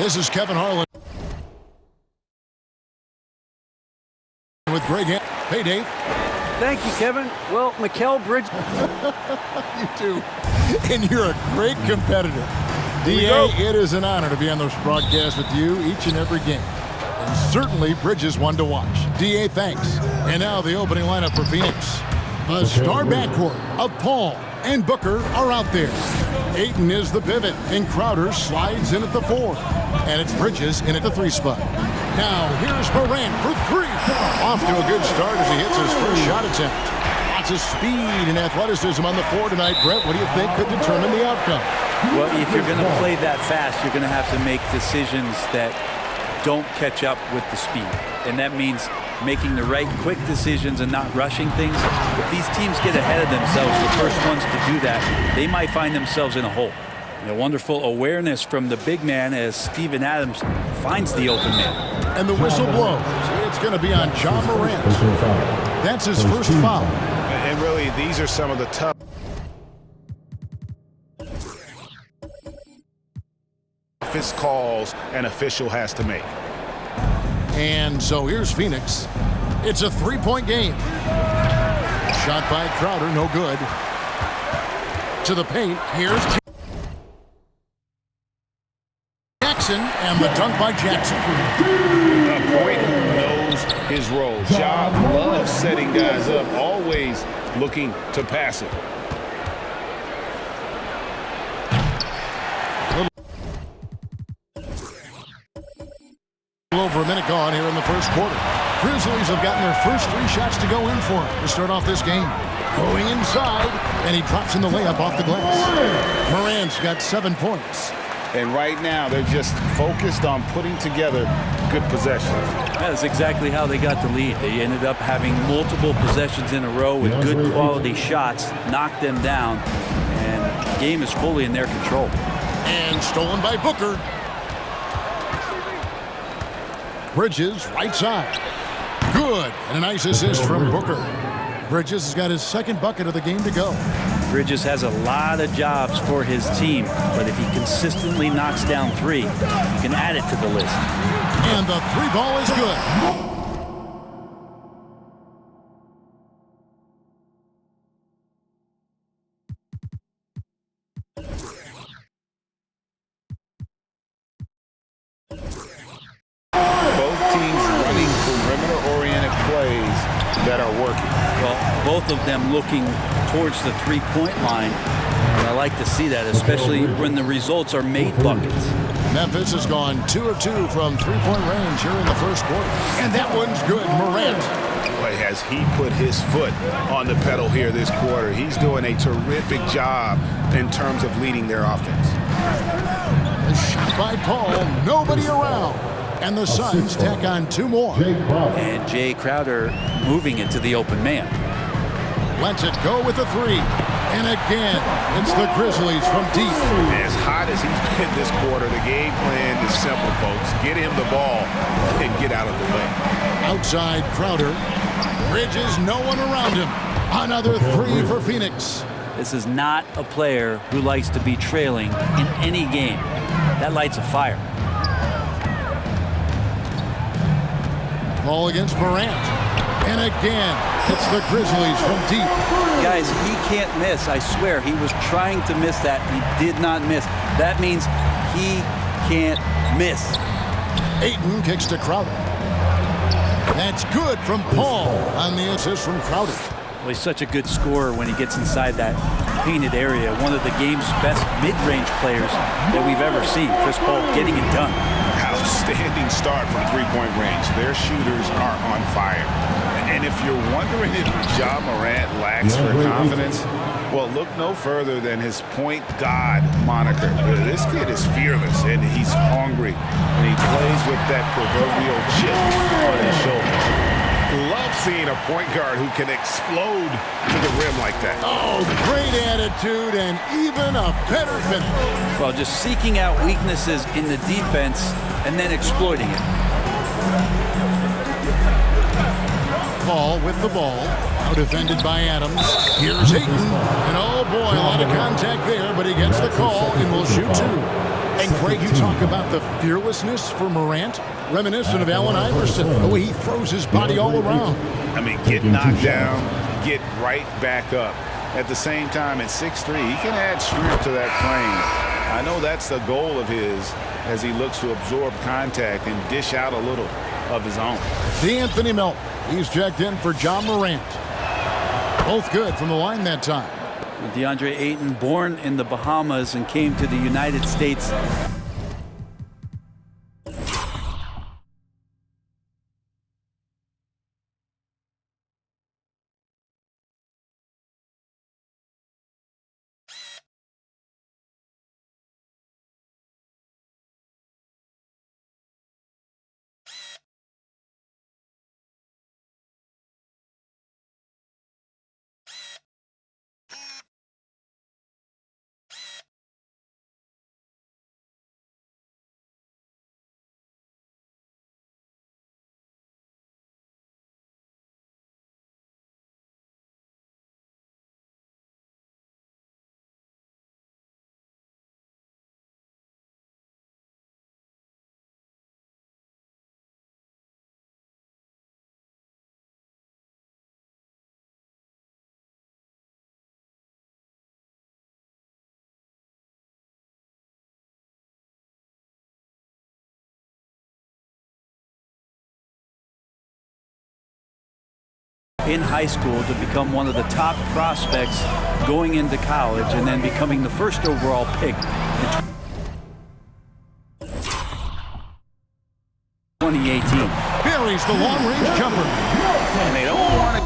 This is Kevin Harlan with Greg. Hey, Dave. Thank you, Kevin. Well, Mikal Bridges. You too. And you're a great competitor. D.A., it is an honor to be on this broadcast with you each and every game. And certainly Bridges one to watch. D.A., thanks. And now the opening lineup for Phoenix. The star backcourt of Paul and Booker are out there. Ayton is the pivot, and Crowder slides in at the 4. And it's Bridges in at the 3 spot. Now, here's Morant for 3. Off to a good start as he hits his first shot attempt. Lots of speed and athleticism on the floor tonight. Brett, what do you think could determine the outcome? Well, if you're going to play that fast, you're going to have to make decisions that don't catch up with the speed. And that means making the right quick decisions and not rushing things. If these teams get ahead of themselves, the first ones to do that, they might find themselves in a hole. A wonderful awareness from the big man as Steven Adams finds the open man. And the whistle blows. It's going to be on Ja Morant. That's his first foul. And really, these are some of the toughest calls an official has to make. And so here's Phoenix. It's a 3-point game. Shot by Crowder, no good. To the paint, here's Jackson, and the dunk by Jackson. A point who knows his role. Ja loves setting guys up, always looking to pass it. Over a minute gone here in the first quarter. Grizzlies have gotten their first 3 shots to go in for him to start off this game. Going inside, and he drops in the layup off the glass. Morant's got 7 points. And right now, they're just focused on putting together good possessions. That's exactly how they got the lead. They ended up having multiple possessions in a row with good quality shots, knocked them down, and the game is fully in their control. And stolen by Booker. Bridges, right side. Good. And a nice assist from Booker. Bridges has got his second bucket of the game to go. Bridges has a lot of jobs for his team, but if he consistently knocks down 3, you can add it to the list. And the 3 ball is good. Both of them looking towards the 3-point line. And I like to see that, especially when the results are made buckets. Memphis has gone 2 of 2 from 3-point range here in the first quarter. And that one's good. Morant. Boy, has he put his foot on the pedal here this quarter. He's doing a terrific job in terms of leading their offense. A shot by Paul. Nobody around. And the Suns tack on 2 more. And Jay Crowder moving it to the open man. Lets it go with the 3. And again, it's the Grizzlies from deep. As hot as he's been this quarter, the game plan is simple, folks. Get him the ball and get out of the way. Outside Crowder. Bridges, no one around him. Another 3 for Phoenix. This is not a player who likes to be trailing in any game. That lights a fire. Ball against Morant. And again, it's the Grizzlies from deep. Guys, he can't miss. I swear, he was trying to miss that. He did not miss. That means he can't miss. Ayton kicks to Crowder. That's good from Paul on the assist from Crowder. Well, he's such a good scorer when he gets inside that painted area. One of the game's best mid-range players that we've ever seen. Chris Paul getting it done. Outstanding start from 3-point range. Their shooters are on fire. And if you're wondering if Ja Morant lacks for confidence, well, look no further than his point god moniker. This kid is fearless, and he's hungry. And he plays with that proverbial chip on his shoulder. Love seeing a point guard who can explode to the rim like that. Oh, great attitude and even a better finish. Well, just seeking out weaknesses in the defense and then exploiting it. Paul with the ball. Now defended by Adams. Here's Ayton. And oh boy, a lot of contact there, but he gets the call and will shoot 2. And Greg, you talk about the fearlessness for Morant, reminiscent of Allen Iverson, the way he throws his body all around. I mean, get knocked down, get right back up. At the same time, at 6'3", he can add strength to that frame. I know that's the goal of his as he looks to absorb contact and dish out a little of his own. D'Anthony Melton, he's checked in for John Morant. Both good from the line that time. DeAndre Ayton, born in the Bahamas and came to the United States. In high school to become one of the top prospects going into college and then becoming the first overall pick in 2018. Buries the long-range jumper. And they don't want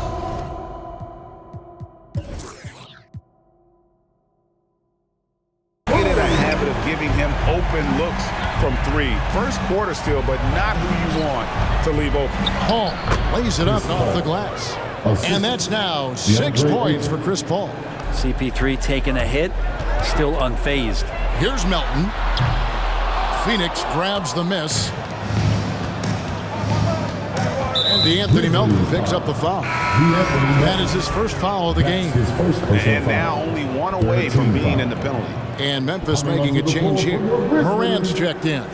to get in a habit of giving him open looks from three. First quarter still, but not who you want to leave open. Paul lays it up and off the glass. And that's now 6 points for Chris Paul. CP3 taking a hit, still unfazed. Here's Melton. Phoenix grabs the miss. And D'Anthony Melton picks up the foul. That is his first foul of the game. And now only one away from being in the penalty. And Memphis making a change here. Morant's checked in.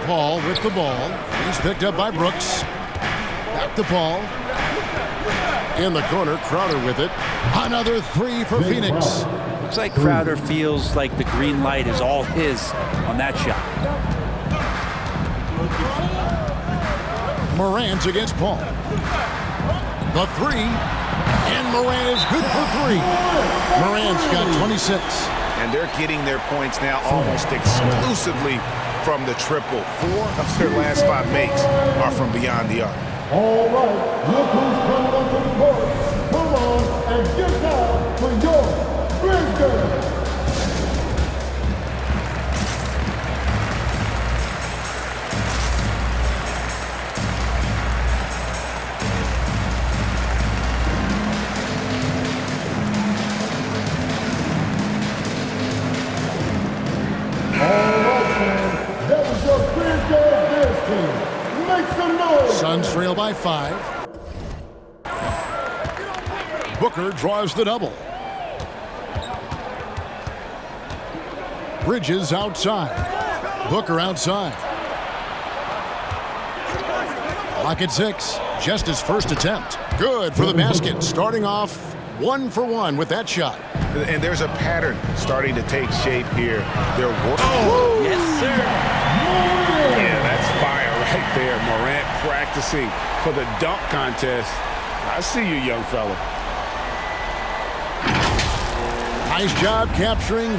Paul with the ball. He's picked up by Brooks. Back to Paul. In the corner, Crowder with it. Another 3 for Phoenix. Looks like Crowder feels like the green light is all his on that shot. Morant against Paul. The 3. And Morant is good for 3. Morant's got 26. And they're getting their points now almost exclusively from the triple. 4 of their last 5 makes are from beyond the arc. All right, look who's coming onto the court. Come on and get down for your Grizzlies. All right, man. That was your Grizzlies dance team. Make some noise. Suns trail by 5. Booker draws the double. Bridges outside. Booker outside. Clock at 6. Just his first attempt. Good for the basket. Starting off 1 for 1 with that shot. And there's a pattern starting to take shape here. They're working. Oh, yes, sir. Yeah, that's fire right there. Morant practicing for the dunk contest. I see you, young fella. Nice job capturing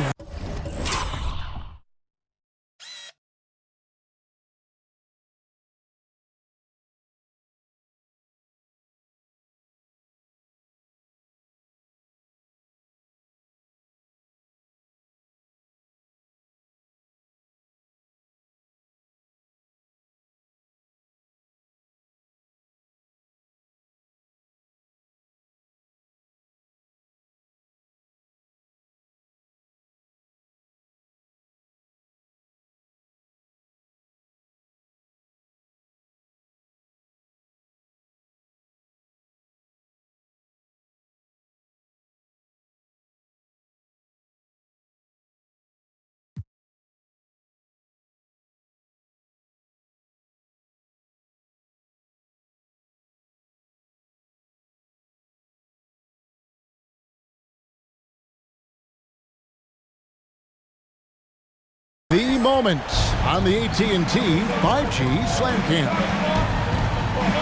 moment on the AT&T 5G Slam Cam.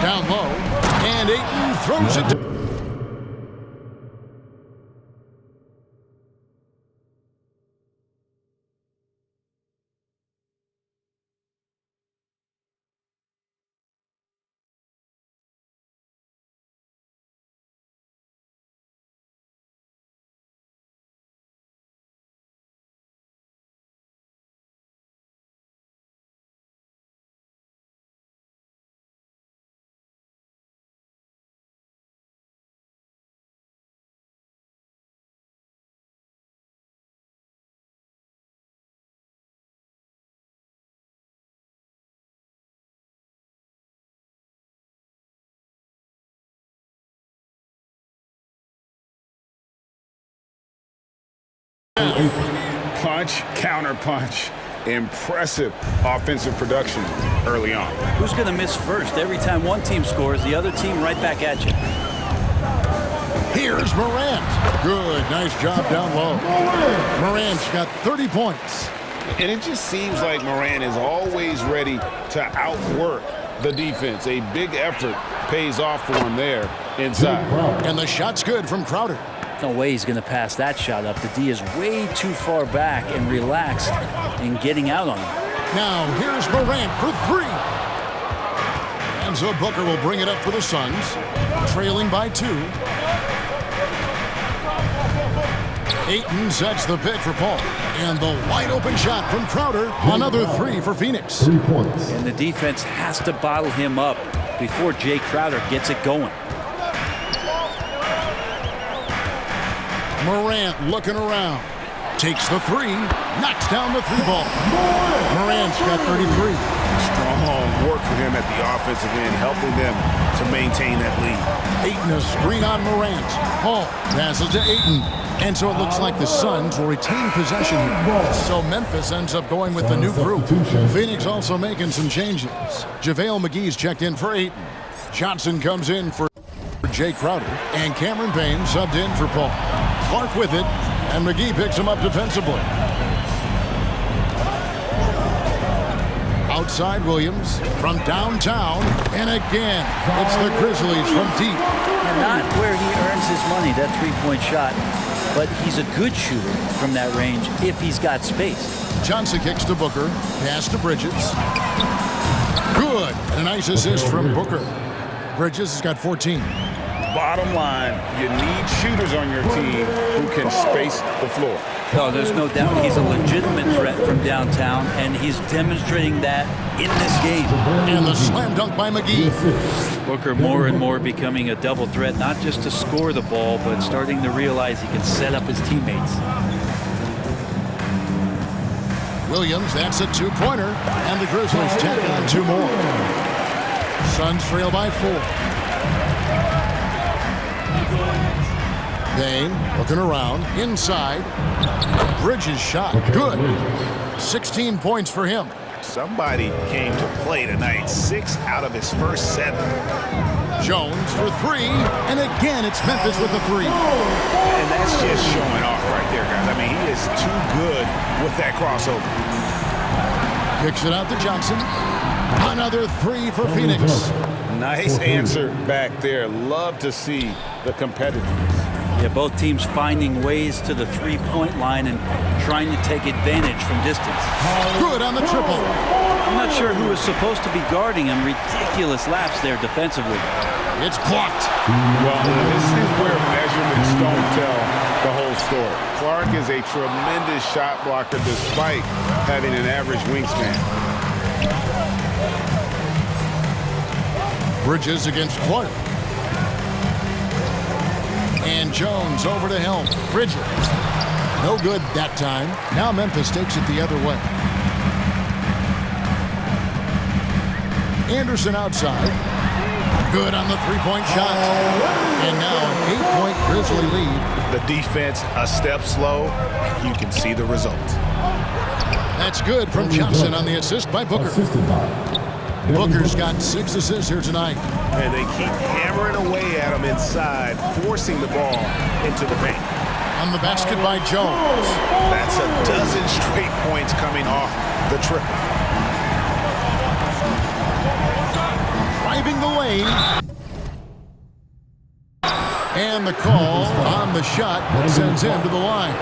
Down low, and Ayton throws it to... Punch, counter punch. Impressive offensive production early on. Who's going to miss first? Every time one team scores, the other team right back at you. Here's Morant. Good, nice job down low. Morant's got 30 points. And it just seems like Morant is always ready to outwork the defense. A big effort pays off for him there inside. And the shot's good from Crowder. No way he's going to pass that shot up. The D is way too far back and relaxed in getting out on him. Now here's Morant for three. And so Booker will bring it up for the Suns, trailing by 2. Ayton sets the pick for Paul. And the wide open shot from Crowder. Another 3 for Phoenix. 3 points. And the defense has to bottle him up before Jay Crowder gets it going. Morant looking around. Takes the 3. Knocks down the 3 ball. Morant's got 33. Strong work for him at the offensive end, helping them to maintain that lead. Ayton a screen on Morant. Paul passes to Ayton. And so it looks like the Suns will retain possession here. So Memphis ends up going with the new group. Phoenix also making some changes. JaVale McGee's checked in for Ayton. Johnson comes in for Jay Crowder. And Cameron Payne subbed in for Paul. Clark with it. And McGee picks him up defensively. Outside Williams from downtown. And again, it's the Grizzlies from deep. And not where he earns his money, that three-point shot. But he's a good shooter from that range if he's got space. Johnson kicks to Booker. Pass to Bridges. Good. And a nice assist from Booker. Bridges has got 14. Bottom line, you need shooters on your team who can space the floor. Oh, there's no doubt he's a legitimate threat from downtown, and he's demonstrating that in this game. And the slam dunk by McGee. Booker more and more becoming a double threat, not just to score the ball, but starting to realize he can set up his teammates. Williams, that's a 2-pointer. And the Grizzlies tack on 2 more. Suns trail by 4. Payne looking around, inside. Bridges shot, good. 16 points for him. Somebody came to play tonight. 6 out of his first 7. Jones for 3, and again it's Memphis with the 3. And that's just showing off right there, guys. I mean, he is too good with that crossover. Kicks it out to Johnson. Another 3 for Phoenix. Nice answer back there. Love to see the competitiveness. Yeah, both teams finding ways to the three-point line and trying to take advantage from distance. Good on the triple. I'm not sure who is supposed to be guarding him. Ridiculous lapse there defensively. It's blocked. Well, this is where measurements don't tell the whole story. Clark is a tremendous shot blocker despite having an average wingspan. Bridges against Clark. And Jones over to Helm. Bridges. No good that time. Now Memphis takes it the other way. Anderson outside. Good on the three-point shot. And now an 8-point Grizzly lead. The defense a step slow. You can see the result. That's good from Johnson on the assist by Booker. Booker's got 6 assists here tonight. And they keep hammering away at him inside, forcing the ball into the paint. On the basket by Jones. That's a dozen straight points coming off the trip. Driving the lane. And the call on the shot sends him to the line.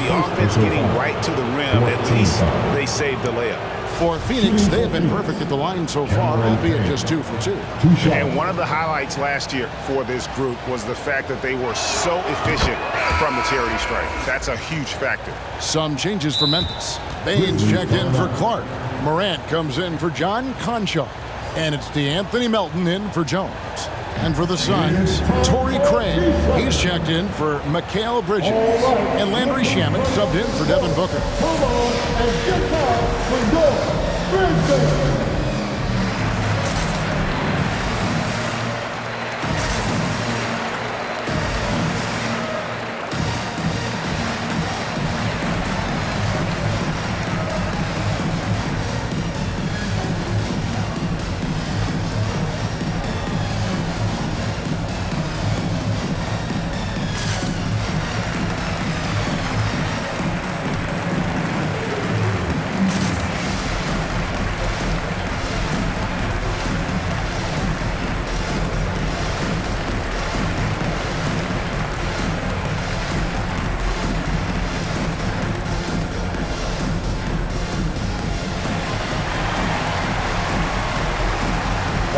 the offense getting right to the rim, at least they saved the layup. For Phoenix, they have been perfect at the line so far, albeit just 2 for 2. And one of the highlights last year for this group was the fact that they were so efficient from the charity stripe. That's a huge factor. Some changes for Memphis. Baines checked in for Clark. Morant comes in for John Conchar. And it's DeAnthony Melton in for Jones. And for the Suns, Torrey Craig, he's checked in for Mikal Bridges. And Landry Shamet subbed in for Devin Booker. Come on and get down for your Grizzlies.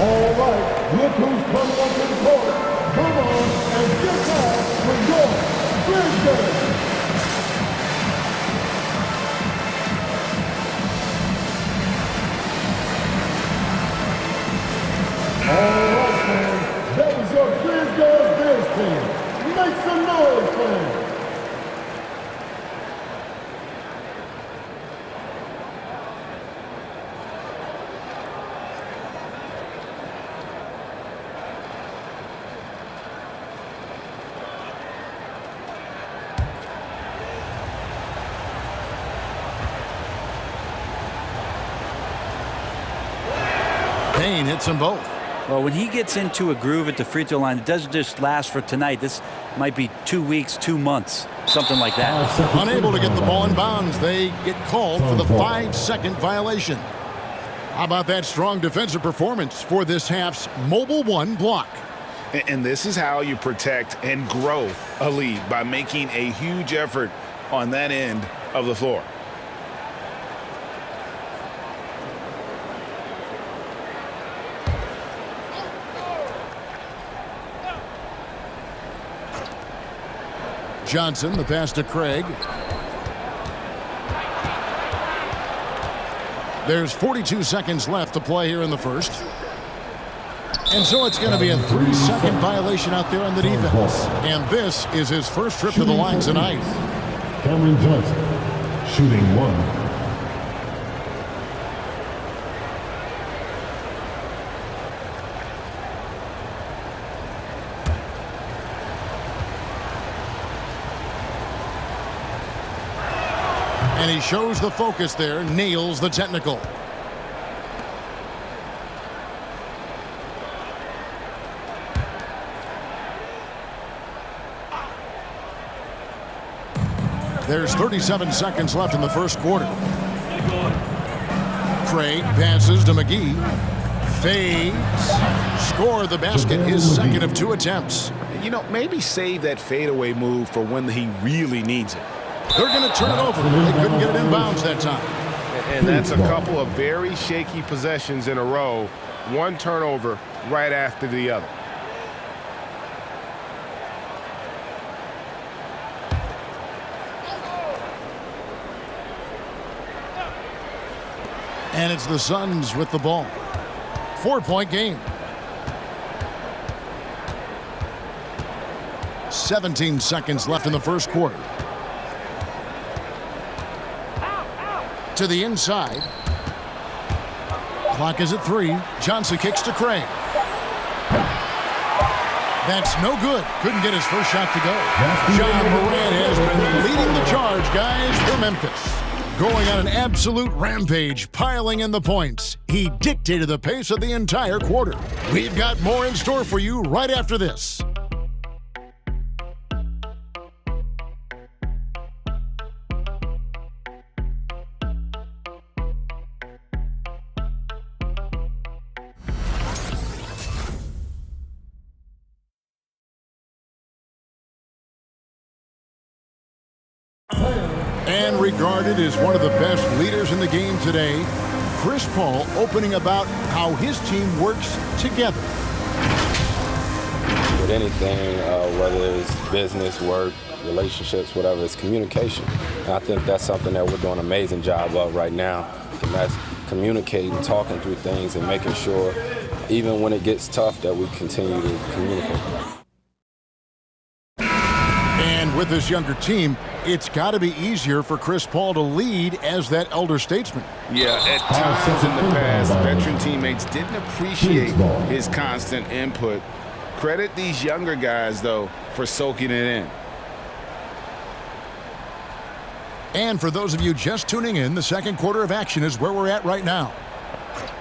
All right, look who's coming up to the court. Come on and get down for your Grizzlies. All right, fans, that was your Grizzlies team. Make some noise, fans. Payne hits them both. Well, when he gets into a groove at the free throw line, it doesn't just last for tonight. This might be 2 weeks, 2 months, something like that. Unable to get the ball in bounds, they get called for the 5-second violation. How about that strong defensive performance for this half's Mobile One block? And this is how you protect and grow a lead, by making a huge effort on that end of the floor. Johnson, the pass to Craig. There's 42 seconds left to play here in the first. And so it's going to be a 3-second violation out there on the defense. And this is his first trip to the line tonight. Cameron Johnson, shooting 1. And he shows the focus there, nails the technical. There's 37 seconds left in the first quarter. Craig passes to McGee. Fades. Score the basket, his second of 2 attempts. You know, maybe save that fadeaway move for when he really needs it. They're going to turn it over. They couldn't get it in bounds that time. And that's a couple of very shaky possessions in a row. One turnover right after the other. And it's the Suns with the ball. 4-point game. 17 seconds left in the first quarter. To the inside. Clock is at 3. Johnson kicks to Craig. That's no good. Couldn't get his first shot to go. Ja Morant has been leading the charge, guys, for Memphis. Going on an absolute rampage, piling in the points. He dictated the pace of the entire quarter. We've got more in store for you right after this. And regarded as one of the best leaders in the game today, Chris Paul opening about how his team works together. With anything, whether it's business, work, relationships, whatever, it's communication. And I think that's something that we're doing an amazing job of right now. And that's communicating, talking through things, and making sure, even when it gets tough, that we continue to communicate. And with this younger team, it's got to be easier for Chris Paul to lead as that elder statesman. Yeah, at times in the past, veteran teammates didn't appreciate his constant input. Credit these younger guys, though, for soaking it in. And for those of you just tuning in, the second quarter of action is where we're at right now.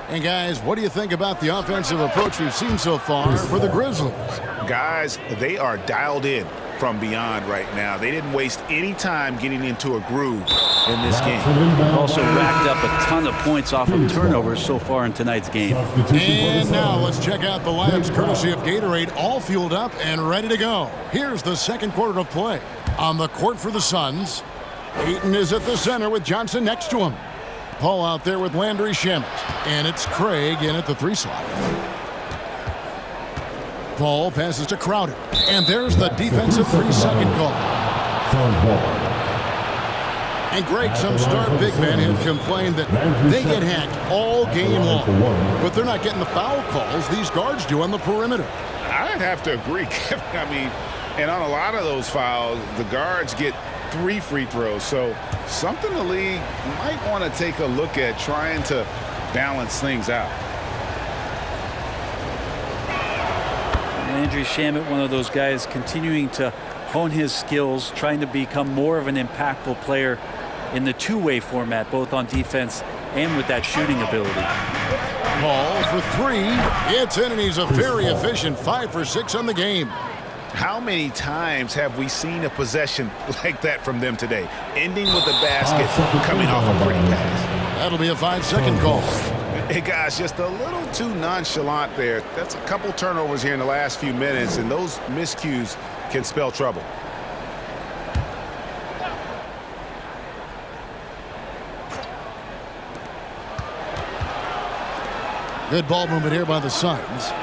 And guys, what do you think about the offensive approach we've seen so far for the Grizzlies? Guys, they are dialed in from beyond right now. They didn't waste any time getting into a groove in this game. Also racked up a ton of points off of turnovers so far in tonight's game. And now let's check out the lineups courtesy of Gatorade, all fueled up and ready to go. Here's the second quarter of play. On the court for the Suns, Ayton is at the center with Johnson next to him. Paul out there with Landry Shamet. And it's Craig in at the 3 slot. Paul passes to Crowder. And there's the defensive 3-second call. And Greg, some star big men have complained that they get hacked all game long. But they're not getting the foul calls these guards do on the perimeter. I'd have to agree, Kevin. I mean, and on a lot of those fouls, the guards get 3 free throws. So something the league might want to take a look at, trying to balance things out. Landry Shamet, one of those guys continuing to hone his skills, trying to become more of an impactful player in the two-way format, both on defense and with that shooting ability. Paul for 3. It's in, and he's a very efficient 5 for 6 on the game. How many times have we seen a possession like that from them today, ending with a basket coming off a pretty pass? That'll be a 5-second call. Hey, guys, just a little too nonchalant there. That's a couple turnovers here in the last few minutes, and those miscues can spell trouble. Good ball movement here by the Suns.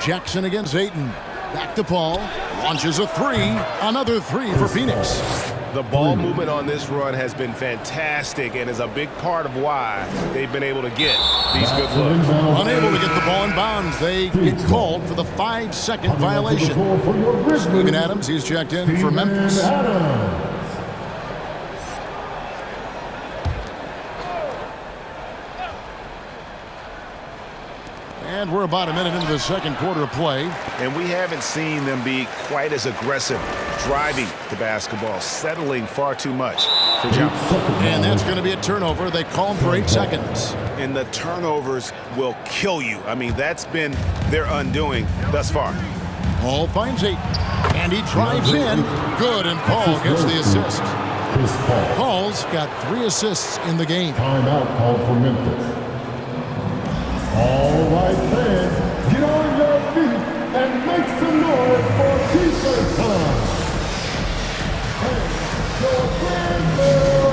Jackson against Ayton. Back to Paul. Launches a 3. Another 3 for Phoenix. The ball movement on this run has been fantastic and is a big part of why they've been able to get these good looks. Unable to get the ball in bounds. They get called for the 5-second violation. Steven Adams, he's checked in for Memphis. And we're about a minute into the second quarter of play. And we haven't seen them be quite as aggressive, driving the basketball, settling far too much for Johnson. And that's going to be a turnover. They call him for 8 seconds. And the turnovers will kill you. I mean, that's been their undoing thus far. Paul finds Ayton. And he drives in. Good, and Paul gets the assist. Paul's got 3 assists in the game. Timeout called for Memphis. All right, fans, get on your feet and make some noise for T-shirt time. Your Grizzlies.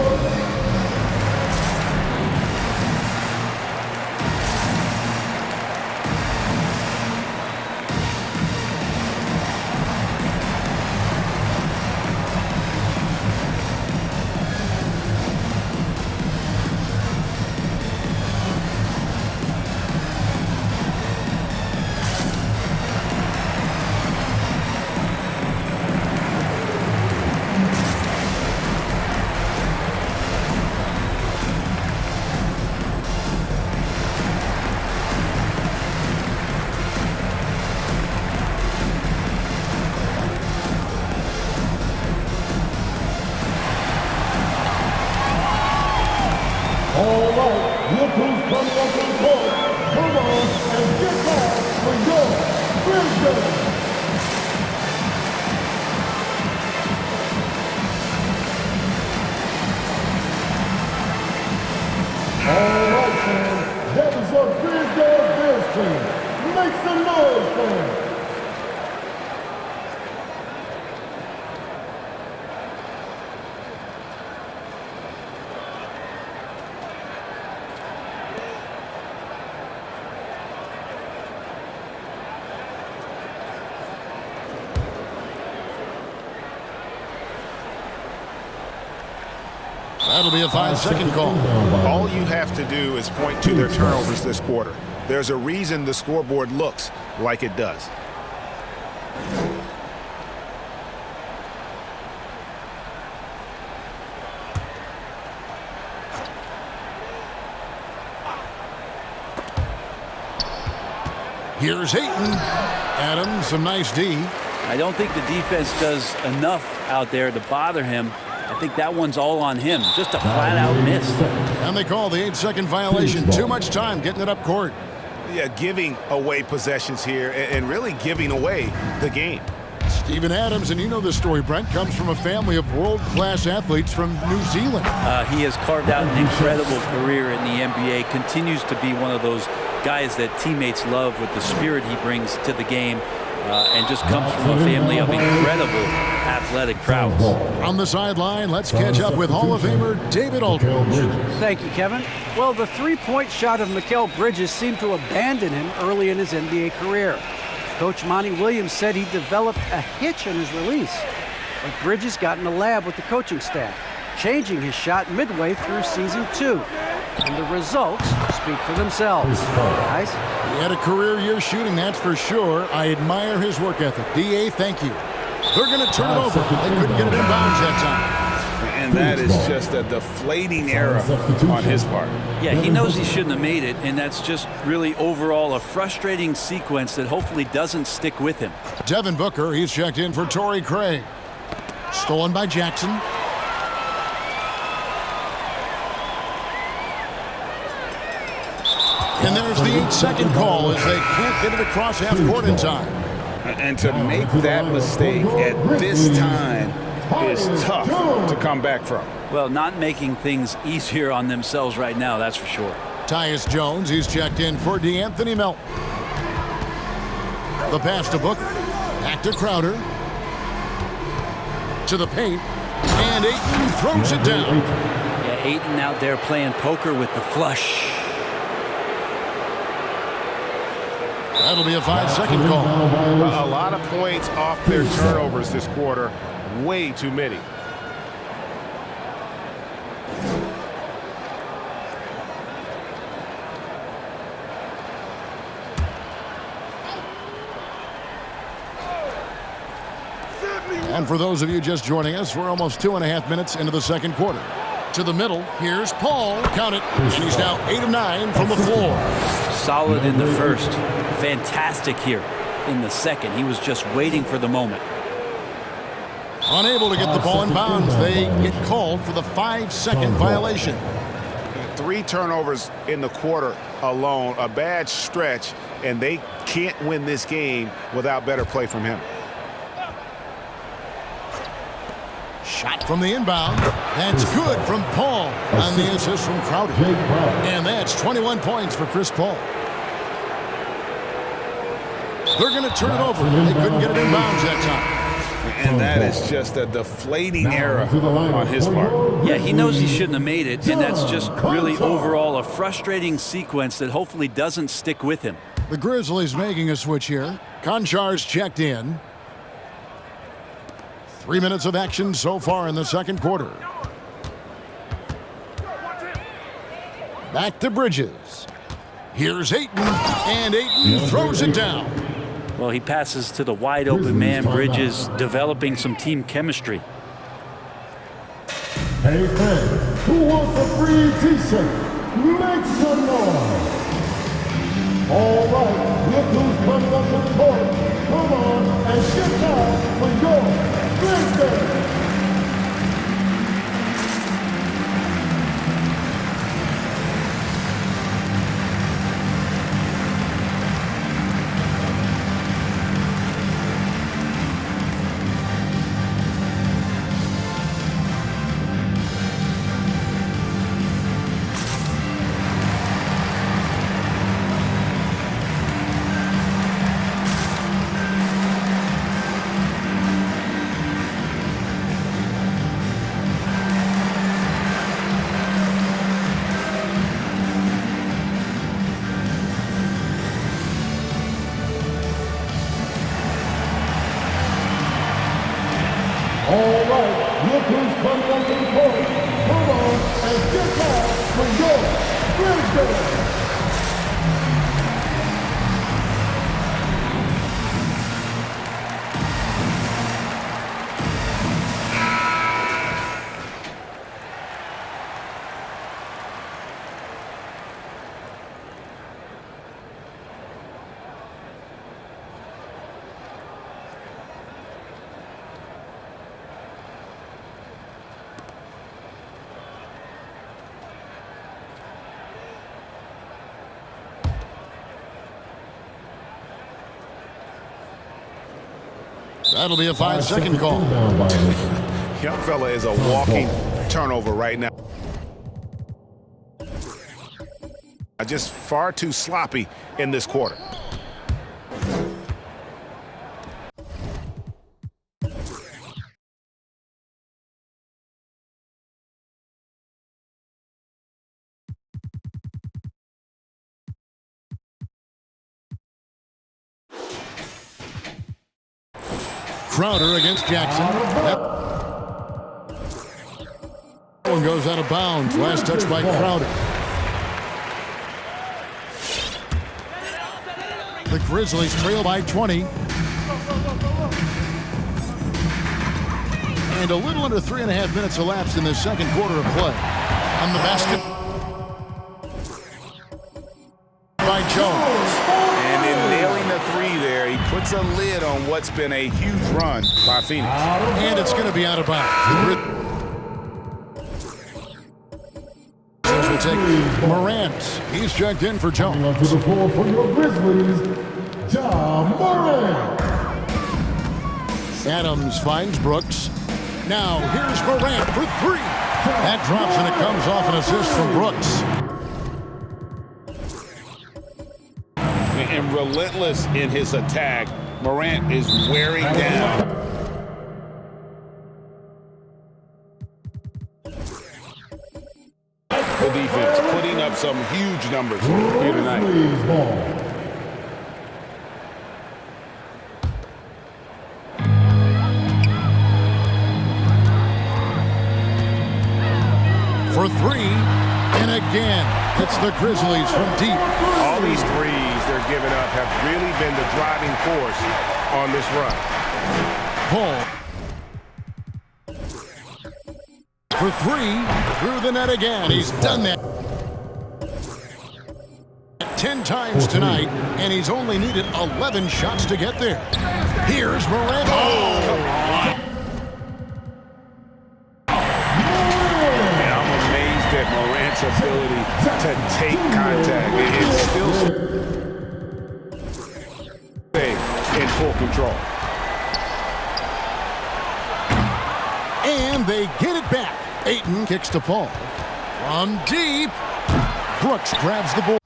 That'll be a 5-second call. All you have to do is point to their turnovers this quarter. There's a reason the scoreboard looks like it does. Here's Ayton. Adams, some nice D. I don't think the defense does enough out there to bother him. I think that one's all on him. Just a flat-out miss. And they call the 8-second violation. Too much time getting it up court. Yeah, giving away possessions here and really giving away the game. Steven Adams, and you know this story, Brent, comes from a family of world-class athletes from New Zealand. He has carved out an incredible career in the NBA, continues to be one of those guys that teammates love with the spirit he brings to the game, and just comes from a family of incredible athletic prowess. On the sideline, let's catch up with Hall of Famer David Aldridge. Thank you, Kevin. Well, the three-point shot of Mikal Bridges seemed to abandon him early in his NBA career. Coach Monty Williams said he developed a hitch in his release. But Bridges got in the lab with the coaching staff, changing his shot midway through season 2. And the results speak for themselves. Guys? He had a career year shooting, that's for sure. I admire his work ethic. D.A., thank you. They're going to turn it over. They couldn't get it in bounds that time. And that is just a deflating error on his part. Yeah, he knows he shouldn't have made it, and that's just really overall a frustrating sequence that hopefully doesn't stick with him. Devin Booker, he's checked in for Torrey Craig. Stolen by Jackson. And there's the 8-second call as they can't get it across half court in time. And to make that mistake at this time is tough to come back from. Well, not making things easier on themselves right now, that's for sure. Tyus Jones, he's checked in for DeAnthony Melton. The pass to Booker. Back to Crowder. To the paint. And Ayton throws it down. Yeah, Ayton out there playing poker with the flush. That'll be a 5-second call. A lot of points off their turnovers this quarter. Way too many. And for those of you just joining us, we're almost 2.5 minutes into the second quarter. To the middle, here's Paul. Count it. He's now 8 of 9 from the floor. Solid in the first. Fantastic here in the second. He was just waiting for the moment. Unable to get the ball in bounds, they get called for the 5-second violation. 3 turnovers in the quarter alone, a bad stretch, and they can't win this game without better play from him. Shot from the inbound. That's good from Paul on the assist from Crowder. And that's 21 points for Chris Paul. They're going to turn it over. They couldn't get it in bounds that time. And that is just a deflating error on his part. Yeah, he knows he shouldn't have made it, and that's just really overall a frustrating sequence that hopefully doesn't stick with him. The Grizzlies making a switch here. Konchar's checked in. 3 minutes of action so far in the second quarter. Back to Bridges. Here's Ayton, and Ayton throws it down. Well, he passes to the wide-open man. Bridges developing some team chemistry. Hey fans, who wants a free t-shirt? Make some noise. All right, look who's coming up to the court. Come on and get down for your Grizzlies. look who's coming onto the court. Come on and get down for your Grizzlies. That'll be a 5-second call. Young fella is a walking turnover right now. Just far too sloppy in this quarter. Crowder against Jackson. That one goes out of bounds. Last touch by Crowder. The Grizzlies trail by 20. And a little under 3.5 minutes elapsed in the second quarter of play. On the basket by Jones. And in nailing the three there, he puts a lid on what's been a huge run by Phoenix. And it's going to be out of bounds. Will take Morant. He's checked in for Jones. Coming onto the floor for your Grizzlies, Ja Morant. Adams finds Brooks. Now here's Morant for three. That drops and it comes off an assist from Brooks. And relentless in his attack, Morant is wearing down. The defense putting up some huge numbers here tonight. For three, and again, it's the Grizzlies from deep. All these threes they're giving up have really been the driving force on this run. Paul. For three, through the net again. He's done that 10 times tonight, and he's only needed 11 shots to get there. Here's Morant. Oh, come on. And I'm amazed at Morant's ability to take contact. It's still in full control. And they get it back. Ayton kicks to Paul. From deep, Brooks grabs the ball.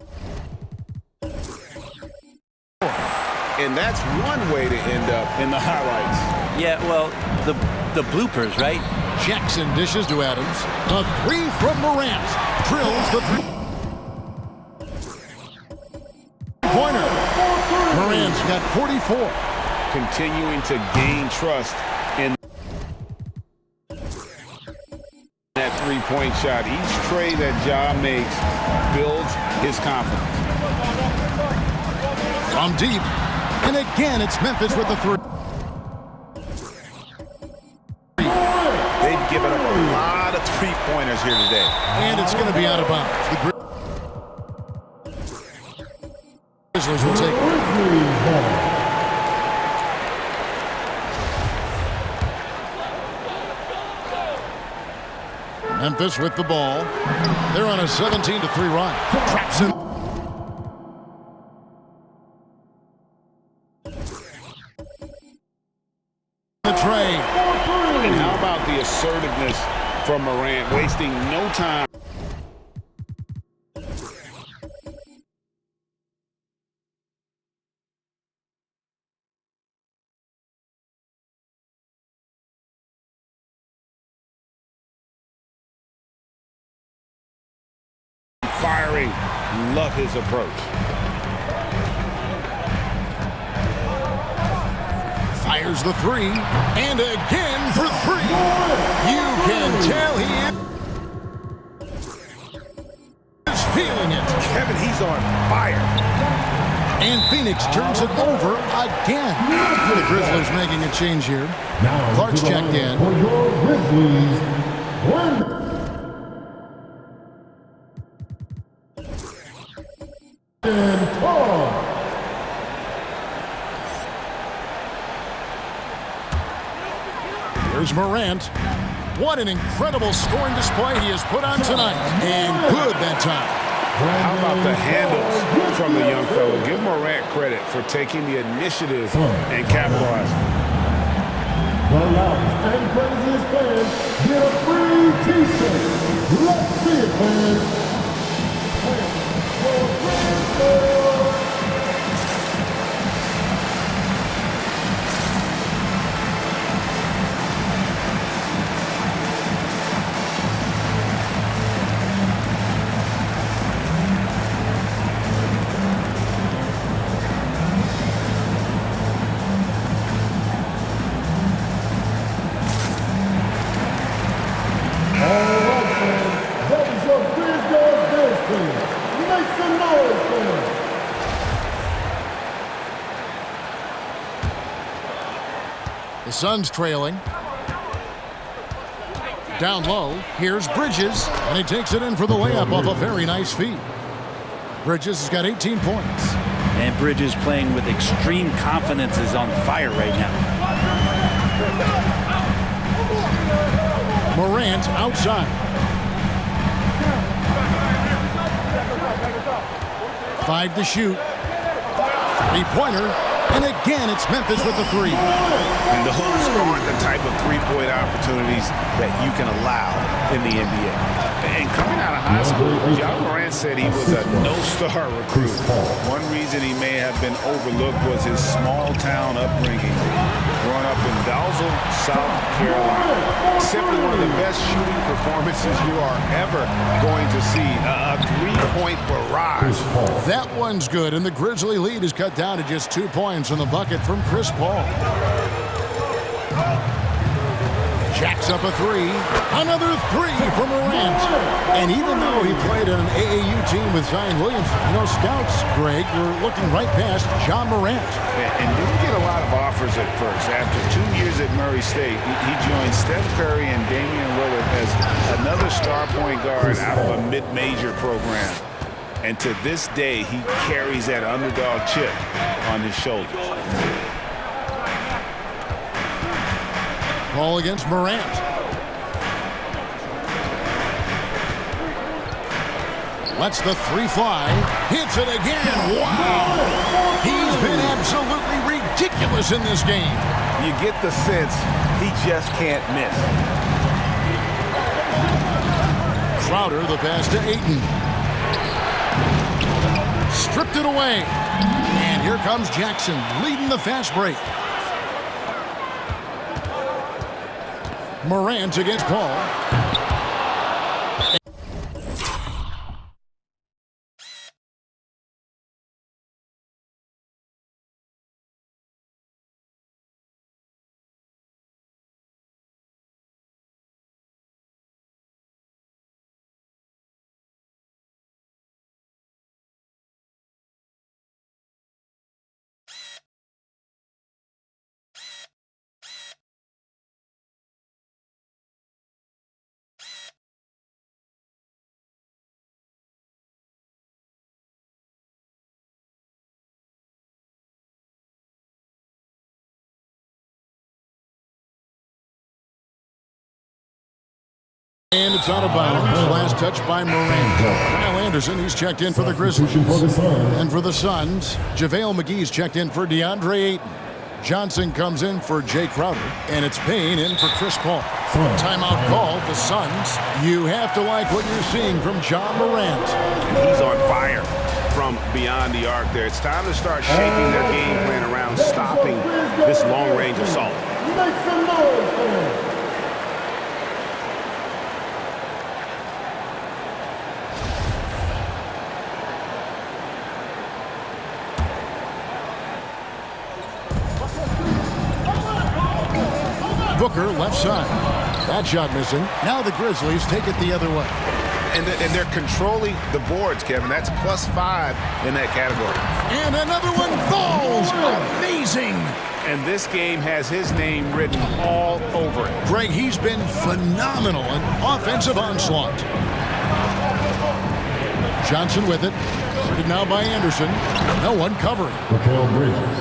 And that's one way to end up in the highlights. Yeah, well, the bloopers, right? Jackson dishes to Adams. A three from Morant. Drills the three-pointer. Morant's got 44. Continuing to gain trust in that three-point shot. Each trade that Ja makes builds his confidence. From deep. And again, it's Memphis with the three. They've given up a lot of three-pointers here today. And it's going to be out of bounds. The Grizzlies will take it. Memphis with the ball. They're on a 17-3 run. Traps him. The trade. And how about the assertiveness from Morant, wasting no time. Firing. Love his approach. Fires the three, and again for three. You can tell he is feeling it. Kevin, he's on fire. And Phoenix turns it over again. The Grizzlies making a change here. Now Clark's to the checked line in. For your Grizzlies, Brandon Clark. Here's Morant. What an incredible scoring display he has put on tonight. And good that time. How about the handles from the young fellow? Give Morant credit for taking the initiative and capitalizing. The loudest and craziest fans get a free T-shirt. Let's see it, fans. The Suns trailing. Down low, here's Bridges, and he takes it in for the layup off a very nice feed. Bridges has got 18 points. And Bridges playing with extreme confidence is on fire right now. Morant outside. 5 to shoot. 3-pointer. And again, it's Memphis with the three. And those aren't the type of three-point opportunities that you can allow in the NBA. And coming out of high school, Ja Morant said he was a no-star recruit. One reason he may have been overlooked was his small-town upbringing. Growing up in Dalzell, South Carolina. Simply one of the best shooting performances you are ever going to see. A three-point barrage. That one's good, and the Grizzly lead is cut down to just 2 points in the bucket from Chris Paul. Jacks up a three. Another three for Morant. And even though he played on an AAU team with Zion Williamson, scouts, Greg, were looking right past Ja Morant. And didn't get a lot of offers at first. After 2 years at Murray State, he joined Steph Curry and Damian Lillard as another star point guard out of a mid-major program. And to this day, he carries that underdog chip on his shoulders. Ball against Morant. Lets the three fly. Hits it again. Wow! He's been absolutely ridiculous in this game. You get the sense he just can't miss. Crowder, the pass to Ayton. Stripped it away. And here comes Jackson leading the fast break. Morant against Paul. And it's out of bounds. Last touch by Morant. Kyle Anderson, he's checked in for the Grizzlies. And for the Suns, JaVale McGee's checked in for DeAndre Ayton. Johnson comes in for Jay Crowder. And it's Payne in for Chris Paul. Timeout called, the Suns. You have to like what you're seeing from Ja Morant. And he's on fire from beyond the arc there. It's time to start shaping their game plan around stopping this long-range assault. Make some noise for him. Booker left side. That shot missing. Now the Grizzlies take it the other way. And they're controlling the boards, Kevin. That's +5 in that category. And another one falls. Amazing. And this game has his name written all over it. Greg, he's been phenomenal in offensive onslaught. Johnson with it. Guarded now by Anderson. No one covering.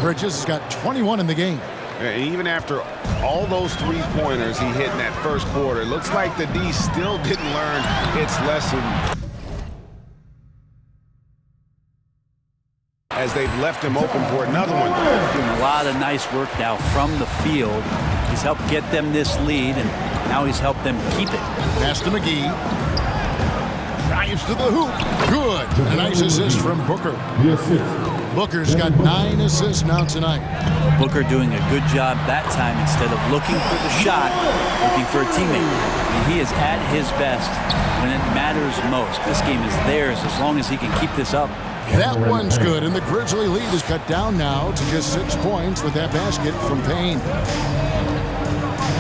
Bridges has got 21 in the game. And even after all those three-pointers he hit in that first quarter, it looks like the D still didn't learn its lesson as they've left him open for another one. Doing a lot of nice work now from the field. He's helped get them this lead, and now he's helped them keep it. Pass to McGee. Drives to the hoop. Good. A nice assist from Booker. Booker's got 9 assists now tonight. Booker doing a good job that time. Instead of looking for the shot, looking for a teammate. And he is at his best when it matters most. This game is theirs as long as he can keep this up. That one's good, and the Grizzly lead is cut down now to just 6 points with that basket from Payne.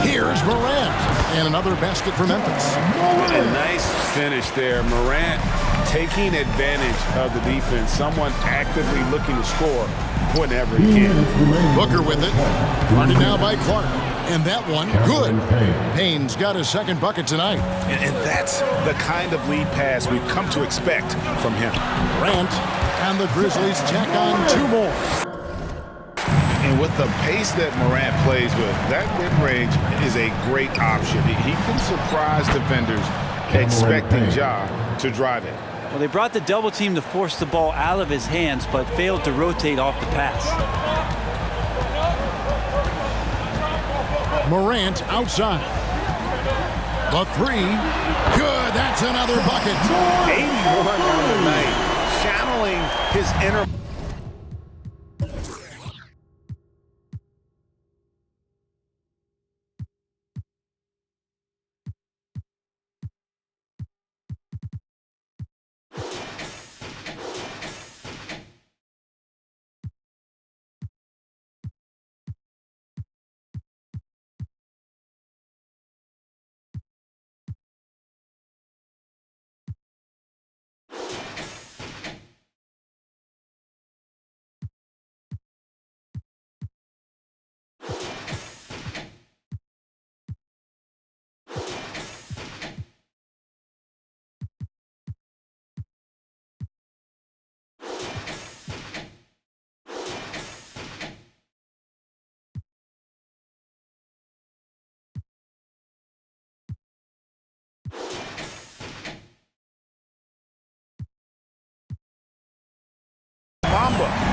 Here's Morant, and another basket for Memphis. A nice finish there. Morant taking advantage of the defense. Someone actively looking to score whenever he can. Booker with it. Guarded now by Clark. And that one, good. Payne's got his second bucket tonight. And that's the kind of lead pass we've come to expect from him. Morant, and the Grizzlies tack on 2 more. And with the pace that Morant plays with, that mid-range is a great option. He can surprise defenders expecting Ja to drive it. Well, they brought the double team to force the ball out of his hands, but failed to rotate off the pass. Morant outside. The 3. Good. That's another bucket. 81 on the night. Channeling his inner...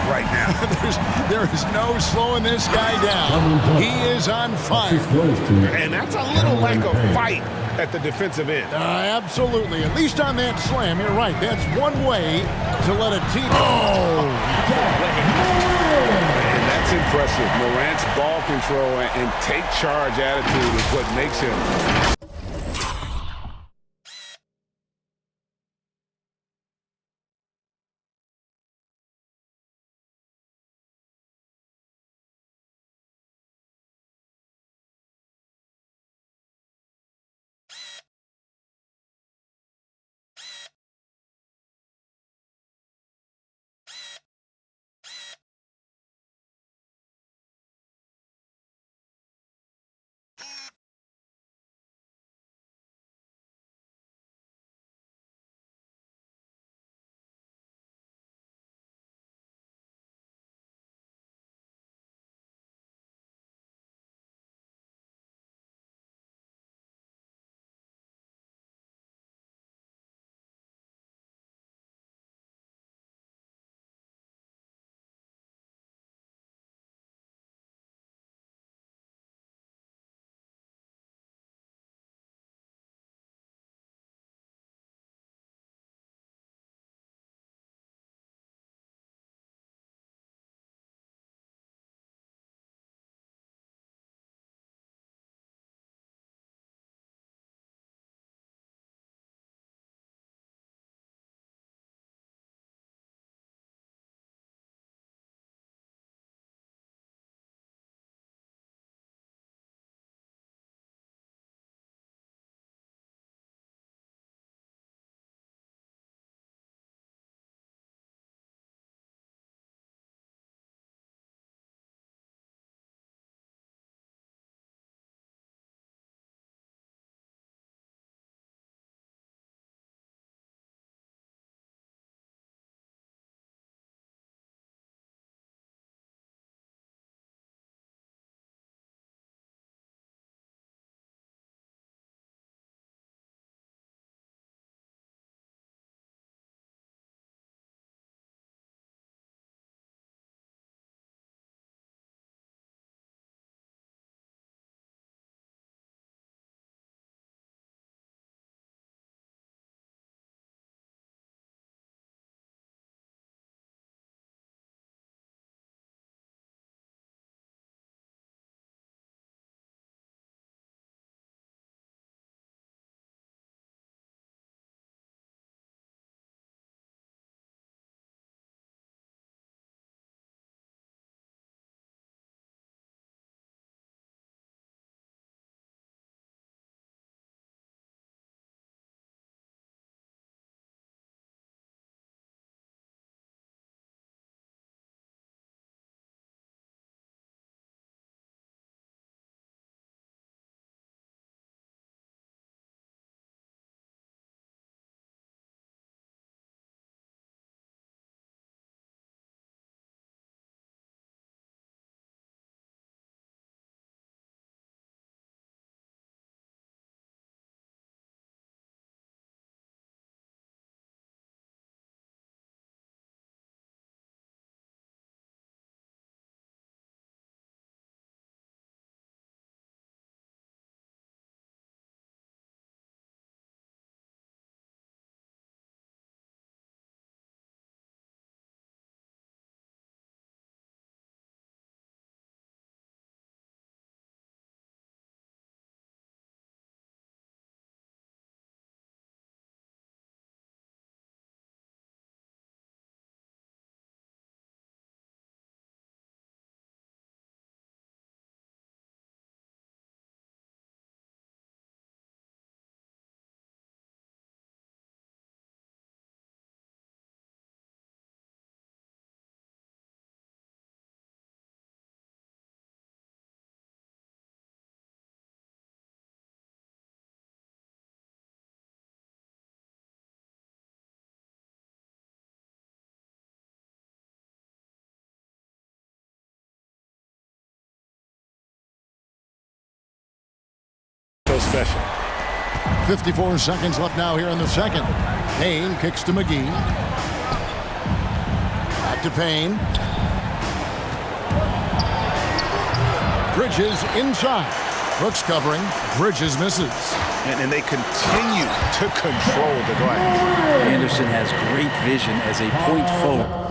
right now. There is no slowing this guy down. He is on fire. And that's a little lack of fight at the defensive end. Absolutely. At least on that slam, you're right. That's one way to let a team... Oh! And that's impressive. Morant's ball control and take charge attitude is what makes him special. 54 seconds left now here in the second. Payne kicks to McGee. Back to Payne. Bridges inside. Brooks covering. Bridges misses. And they continue to control the glass. Anderson has great vision as a point forward.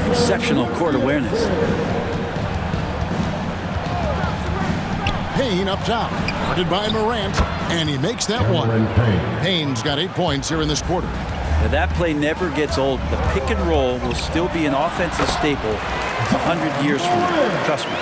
Exceptional court awareness. Payne up top. Guarded by Morant. And he makes that one. Payne's got 8 points here in this quarter. Now that play never gets old. The pick and roll will still be an offensive staple 100 years from now. Trust me.